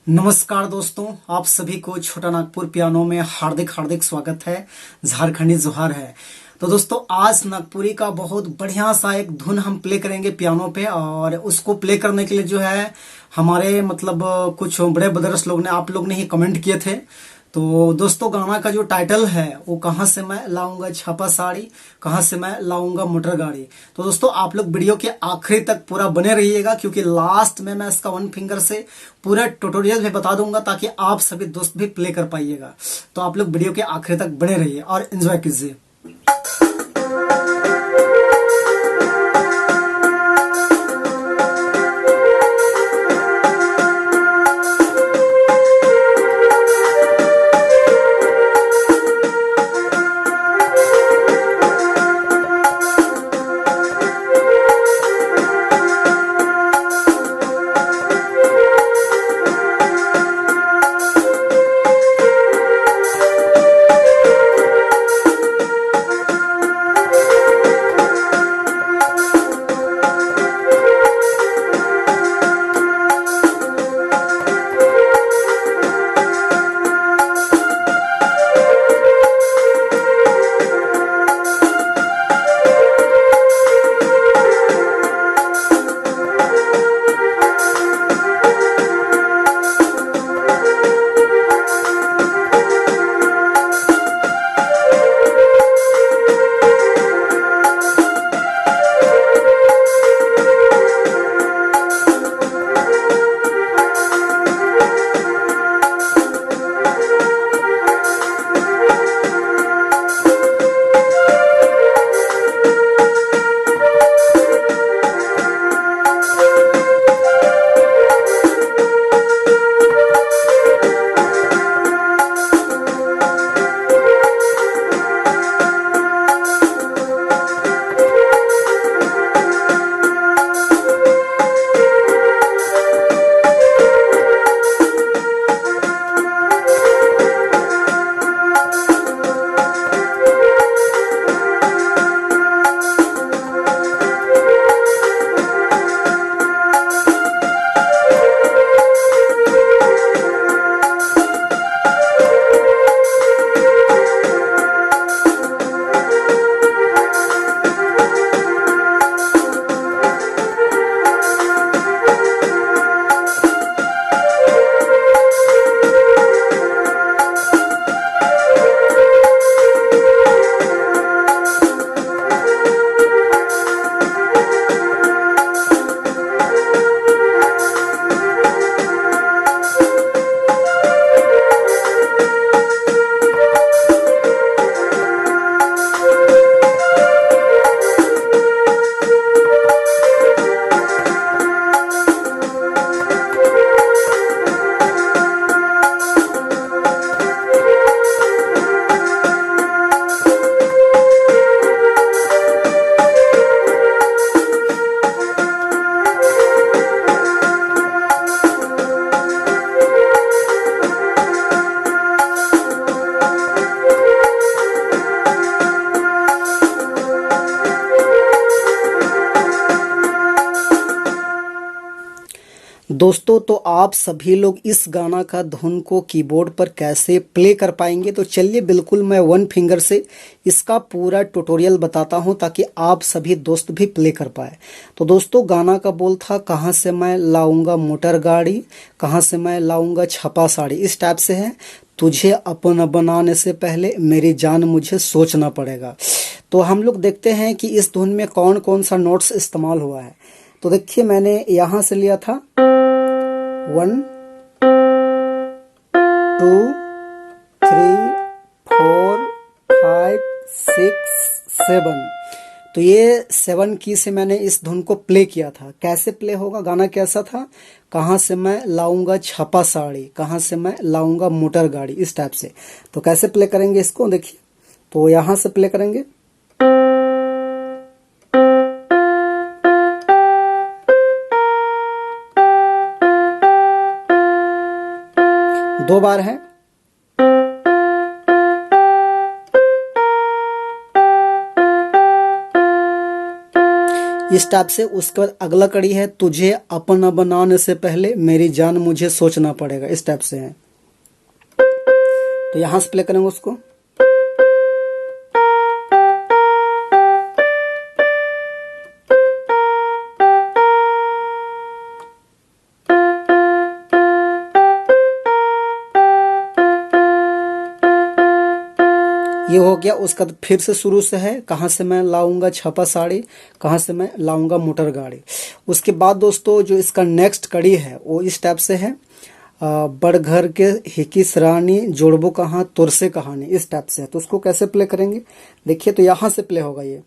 नमस्कार दोस्तों, आप सभी को छोटा नागपुर पियानो में हार्दिक हार्दिक स्वागत है। झारखंडी जोहार है। तो दोस्तों, आज नागपुरी का बहुत बढ़िया सा एक धुन हम प्ले करेंगे पियानो पे, और उसको प्ले करने के लिए जो है हमारे कुछ बड़े ब्रदर्स लोग ने, आप लोग ने ही कमेंट किए थे। तो दोस्तों, गाना का जो टाइटल है वो कहाँ से मैं लाऊंगा छापा साड़ी, कहाँ से मैं लाऊंगा मोटर गाड़ी। तो दोस्तों, आप लोग वीडियो के आखिरी तक पूरा बने रहिएगा, क्योंकि लास्ट में मैं इसका वन फिंगर से पूरा ट्यूटोरियल भी बता दूंगा, ताकि आप सभी दोस्त भी प्ले कर पाइएगा। तो आप लोग वीडियो के आखिरी तक बने रहिए और एंजॉय कीजिए। दोस्तों, तो आप सभी लोग इस गाना का धुन को कीबोर्ड पर कैसे प्ले कर पाएंगे, तो चलिए बिल्कुल मैं वन फिंगर से इसका पूरा ट्यूटोरियल बताता हूं, ताकि आप सभी दोस्त भी प्ले कर पाए। तो दोस्तों, गाना का बोल था, कहाँ से मैं लाऊंगा मोटर गाड़ी, कहाँ से मैं लाऊंगा छपा साड़ी, इस टाइप से है। तुझे अपना बनाने से पहले मेरी जान मुझे सोचना पड़ेगा। तो हम लोग देखते हैं कि इस धुन में कौन कौन सा नोट्स इस्तेमाल हुआ है। तो देखिए, मैंने यहाँ से लिया था 1 2 3 4 5 6 7। तो ये 7 की से मैंने इस धुन को प्ले किया था। कैसे प्ले होगा, गाना कैसा था, कहाँ से मैं लाऊंगा छपा साड़ी, कहाँ से मैं लाऊंगा मोटर गाड़ी, इस टाइप से। तो कैसे प्ले करेंगे इसको, देखिए। तो यहाँ से प्ले करेंगे, दो बार है। इस टाइप से। उसके बाद अगला कड़ी है, तुझे अपना बनाने से पहले मेरी जान मुझे सोचना पड़ेगा, इस टाइप से है। तो यहां से प्ले करेंगे उसको। ये हो गया। उसका फिर से शुरू से है, कहाँ से मैं लाऊंगा छापा साड़ी, कहाँ से मैं लाऊंगा मोटर गाड़ी। उसके बाद दोस्तों जो इसका नेक्स्ट कड़ी है वो इस टाइप से है, बड़ घर के हिकी सरानी जोड़बो कहाँ तुर से कहानी, इस टाइप से है। तो उसको कैसे प्ले करेंगे देखिए। तो यहां से प्ले होगा ये।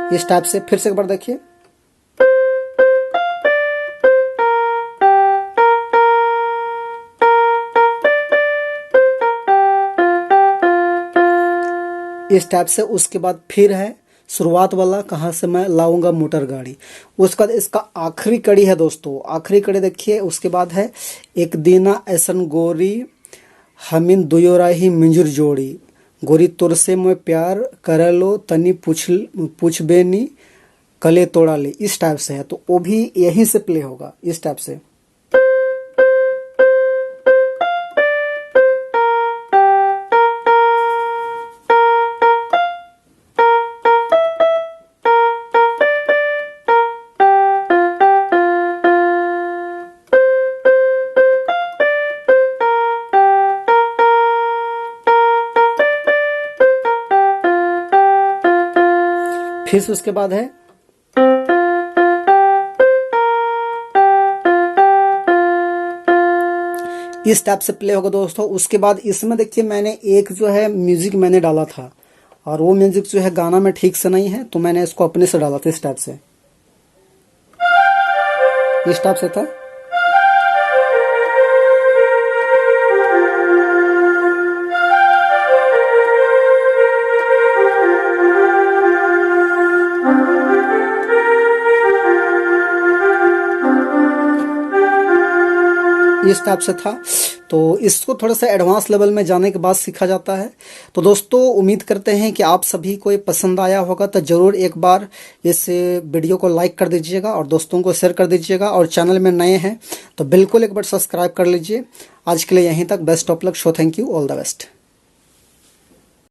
इस टाइप से फिर से एक बार देखिए। इस टाइप से। उसके बाद फिर है शुरुआत वाला, कहाँ से मैं लाऊंगा मोटर गाड़ी। उसके बाद इसका आखिरी कड़ी है दोस्तों, आखिरी कड़ी देखिए। उसके बाद है, एक दीना ऐसन गोरी हमिन दुयोरा ही मिंजुर जोड़ी, गोरी तुर से मैं प्यार कर लो तनी पूछबे नी कले तोड़ा ले, इस टाइप से है। तो वो भी यहीं से प्ले होगा, इस टाइप से। फिर से उसके बाद है, इस टाइप से प्ले होगा दोस्तों। उसके बाद इसमें देखिए मैंने एक जो है म्यूजिक मैंने डाला था, और वो म्यूजिक जो है गाना में ठीक से नहीं है, तो मैंने इसको अपने से डाला था, इस टाइप से। इस टाइप से था। इस टाइप से था। तो इसको थोड़ा सा एडवांस लेवल में जाने के बाद सीखा जाता है। तो दोस्तों उम्मीद करते हैं कि आप सभी को ये पसंद आया होगा। तो ज़रूर एक बार इस वीडियो को लाइक कर दीजिएगा और दोस्तों को शेयर कर दीजिएगा, और चैनल में नए हैं तो बिल्कुल एक बार सब्सक्राइब कर लीजिए। आज के लिए यहीं तक। Best of luck. Show thank you. All the best.